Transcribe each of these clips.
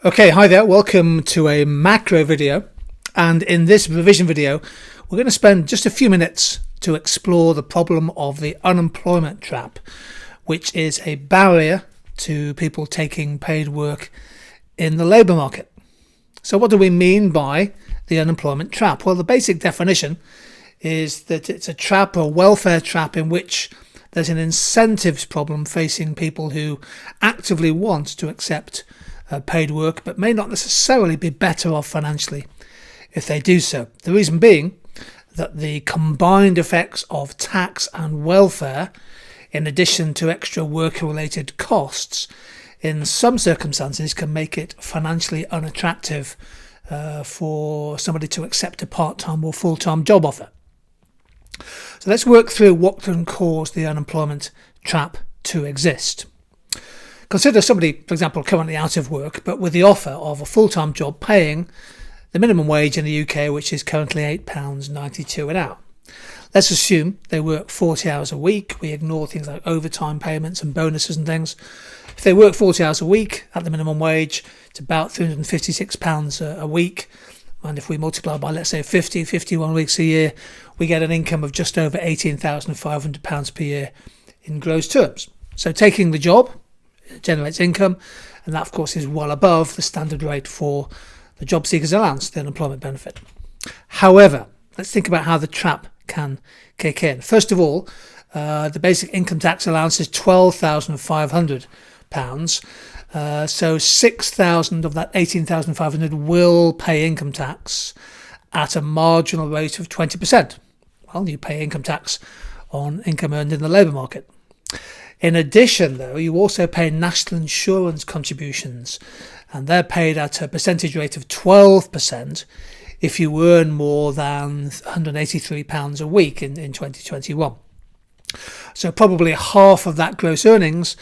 Okay, hi there, welcome to a macro video, and in this revision video we're going to spend just a few minutes to explore the problem of the unemployment trap, which is a barrier to people taking paid work in the labour market. So what do we mean by the unemployment trap? Well, the basic definition is that it's a trap or welfare trap in which there's an incentives problem facing people who actively want to accept paid work but may not necessarily be better off financially if they do so. The reason being that the combined effects of tax and welfare, in addition to extra work-related costs, in some circumstances can make it financially unattractive for somebody to accept a part-time or full-time job offer. So let's work through what can cause the unemployment trap to exist. Consider somebody, for example, currently out of work, but with the offer of a full-time job paying the minimum wage in the UK, which is currently £8.92 an hour. Let's assume they work 40 hours a week. We ignore things like overtime payments and bonuses and things. If they work 40 hours a week at the minimum wage, it's about £356 a week. And if we multiply by, let's say, 51 weeks a year, we get an income of just over £18,500 per year in gross terms. So taking the job generates income, and that of course is well above the standard rate for the job seekers allowance, the unemployment benefit. However, let's think about how the trap can kick in. First of all, the basic income tax allowance is £12,500. So 6,000 of that 18,500 will pay income tax at a marginal rate of 20%. Well, you pay income tax on income earned in the labour market. In addition, though, you also pay national insurance contributions, and they're paid at a percentage rate of 12% if you earn more than £183 a week in 2021. So probably half of that gross earnings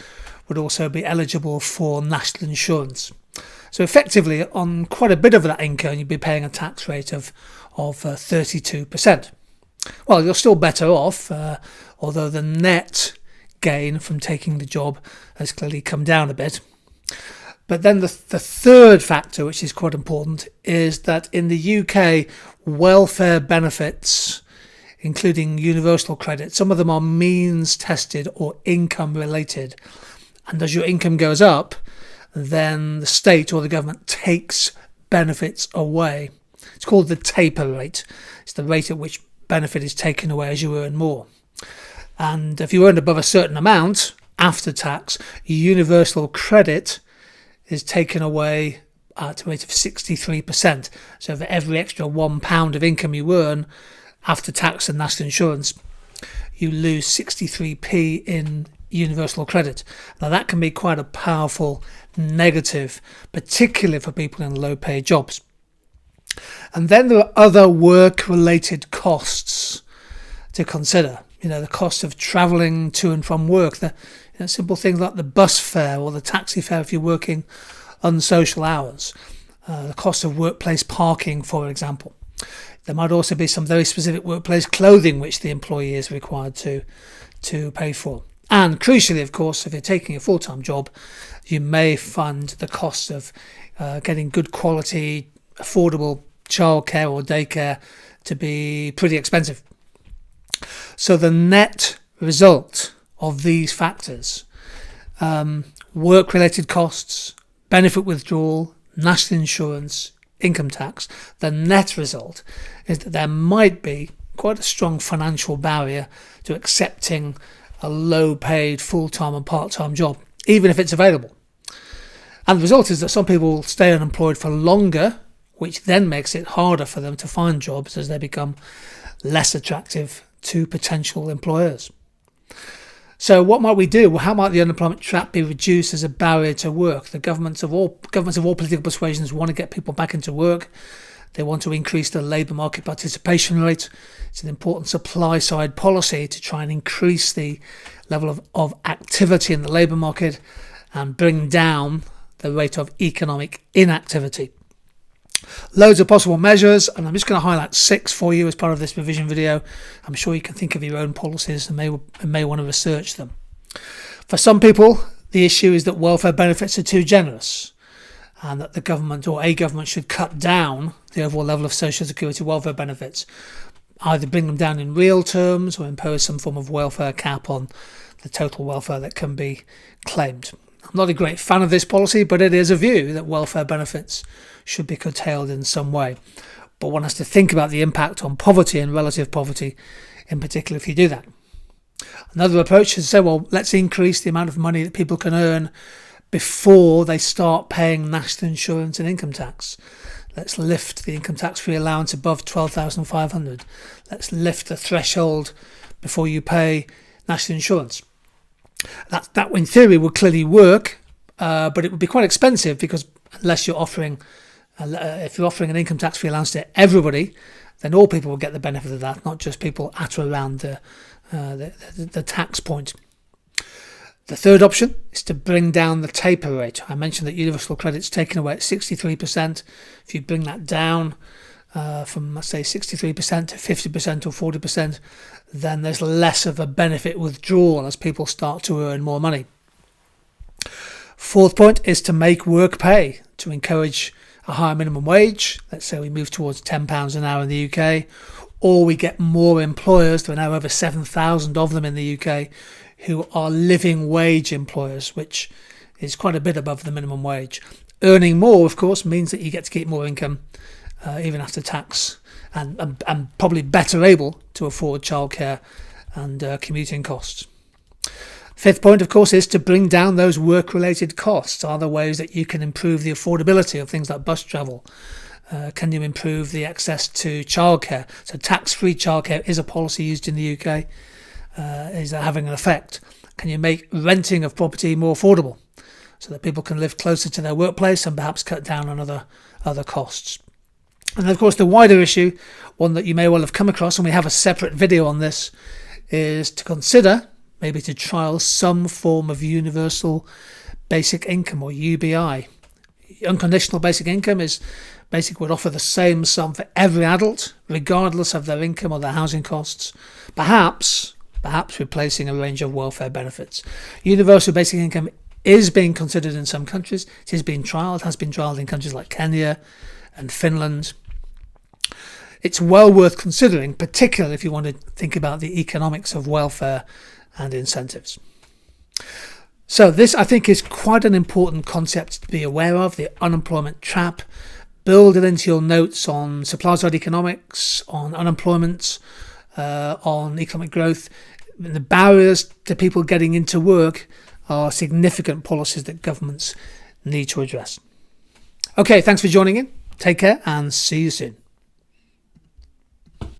would also be eligible for national insurance. So effectively, on quite a bit of that income, you'd be paying a tax rate of 32%. Well, you're still better off, although the net gain from taking the job has clearly come down a bit. But then the third factor, which is quite important, is that in the UK, welfare benefits, including universal credit, some of them are means tested or income related. And as your income goes up, then the state or the government takes benefits away. It's called the taper rate. It's the rate at which benefit is taken away as you earn more. And if you earn above a certain amount after tax, universal credit is taken away at a rate of 63%. So for every extra £1 of income you earn after tax and national insurance, you lose 63p in universal credit. Now that can be quite a powerful negative, particularly for people in low-paid jobs. And then there are other work-related costs to consider. You know, the cost of travelling to and from work, the simple things like the bus fare or the taxi fare if you're working unsocial hours, the cost of workplace parking, for example. There might also be some very specific workplace clothing which the employee is required to pay for. And crucially, of course, if you're taking a full-time job, you may find the cost of getting good quality, affordable childcare or daycare to be pretty expensive. So the net result of these factors, work-related costs, benefit withdrawal, national insurance, income tax, the net result is that there might be quite a strong financial barrier to accepting a low-paid full-time and part-time job, even if it's available. And the result is that some people will stay unemployed for longer, which then makes it harder for them to find jobs as they become less attractive to potential employers. So what might we do? Well, how might the unemployment trap be reduced as a barrier to work? The governments of all political persuasions want to get people back into work. They want to increase the labour market participation rate. It's an important supply side policy to try and increase the level of activity in the labour market and bring down the rate of economic inactivity. Loads of possible measures, and I'm just going to highlight 6 for you as part of this revision video. I'm sure you can think of your own policies and may want to research them. For some people, the issue is that welfare benefits are too generous. and that the government or a government should cut down the overall level of social security welfare benefits, either bring them down in real terms or impose some form of welfare cap on the total welfare that can be claimed. I'm not a great fan of this policy, but it is a view that welfare benefits should be curtailed in some way. But one has to think about the impact on poverty and relative poverty, in particular, if you do that. Another approach is to say, well, let's increase the amount of money that people can earn before they start paying national insurance and income tax. Let's lift the income tax-free allowance above $12,500. Let's lift the threshold before you pay national insurance. That in theory would clearly work, but it would be quite expensive, because unless you're offering, if you're offering an income tax-free allowance to everybody, then all people will get the benefit of that, not just people at or around the tax point. The third option is to bring down the taper rate. I mentioned that universal credit's taken away at 63%. If you bring that down from, let's say, 63% to 50% or 40%, then there's less of a benefit withdrawal as people start to earn more money. Fourth point is to make work pay, to encourage a higher minimum wage. Let's say we move towards £10 an hour in the UK, or we get more employers, there are now over 7,000 of them in the UK, who are living wage employers, which is quite a bit above the minimum wage. Earning more, of course, means that you get to keep more income even after tax, and probably better able to afford childcare and commuting costs. Fifth point, of course, is to bring down those work-related costs. Are there ways that you can improve the affordability of things like bus travel? Can you improve the access to childcare? So tax-free childcare is a policy used in the UK. Is that having an effect? Can you make renting of property more affordable so that people can live closer to their workplace and perhaps cut down on other costs? And of course, the wider issue, one that you may well have come across, and we have a separate video on this, is to consider maybe to trial some form of universal basic income, or UBI. Unconditional basic income is basically would offer the same sum for every adult, regardless of their income or their housing costs, perhaps replacing a range of welfare benefits. Universal basic income is being considered in some countries. It is being trialled, has been trialled in countries like Kenya and Finland. It's well worth considering, particularly if you want to think about the economics of welfare and incentives. So this, I think, is quite an important concept to be aware of, the unemployment trap. Build it into your notes on supply-side economics, on unemployment, on economic growth. The barriers to people getting into work are significant policies that governments need to address. Okay, thanks for joining in. Take care and see you soon.